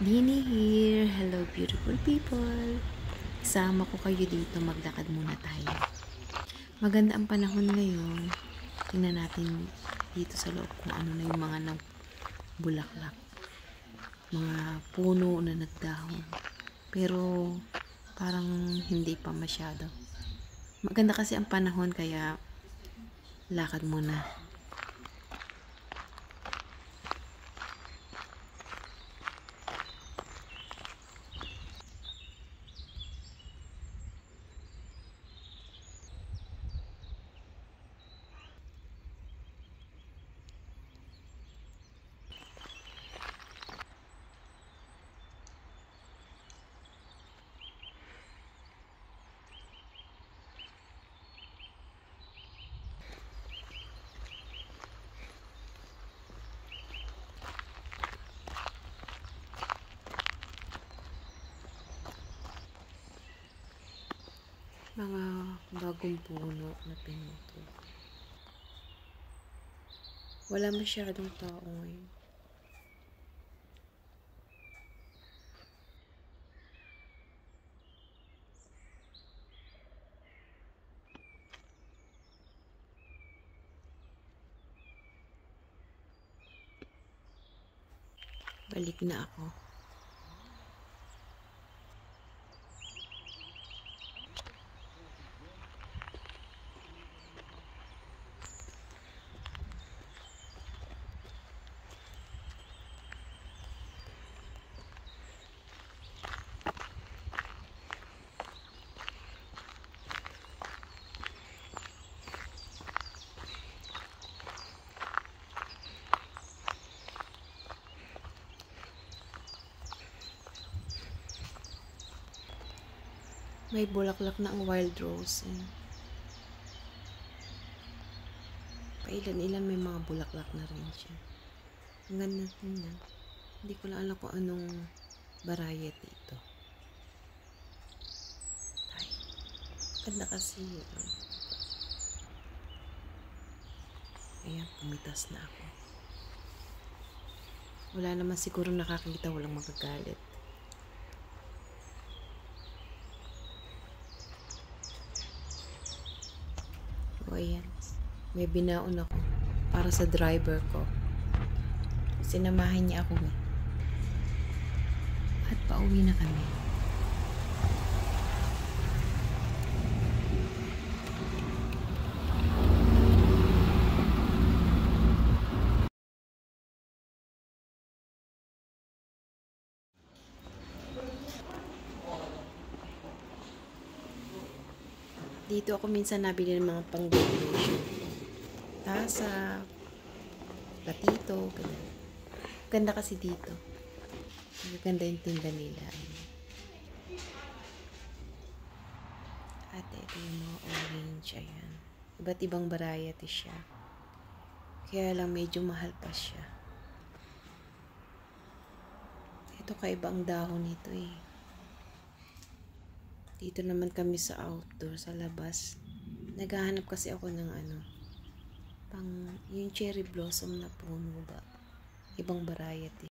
Nini here. Hello beautiful people. Isama ko kayo dito, maglakad muna tayo. Maganda ang panahon ngayon. Tingnan natin dito sa loob kung ano na yung mga bulaklak. Mga puno na nagdahon. Pero parang hindi pa masyado. Maganda kasi ang panahon kaya lakad muna. Mga bagong puno na pinuto. Wala masyadong tao ngayon. Balik na ako. May bulaklak na ang wild rose. Pailan-ilan may mga bulaklak na rin siya. Ang ganda tingnan. Hindi ko lang alam kung anong variety ito. Ay, ganda kasi. Ayan, pumitas na ako. Wala naman siguro nakakita, walang magagalit. O ayan, may binaon ako para sa driver ko. Sinamahan niya ako at pauwi na kami. Dito ako minsan nabili ng mga pang-decoration. Tasa, platito, ganun. Ganda kasi dito. Ganda yung tinda nila. At ito yung mga orange. Ayan. Iba't ibang variety siya. Kaya lang medyo mahal pa siya. Ito kaiba ang dahon nito eh. Dito naman kami sa outdoor, sa labas. Naghahanap kasi ako ng yung cherry blossom na puno ba? Ibang variety.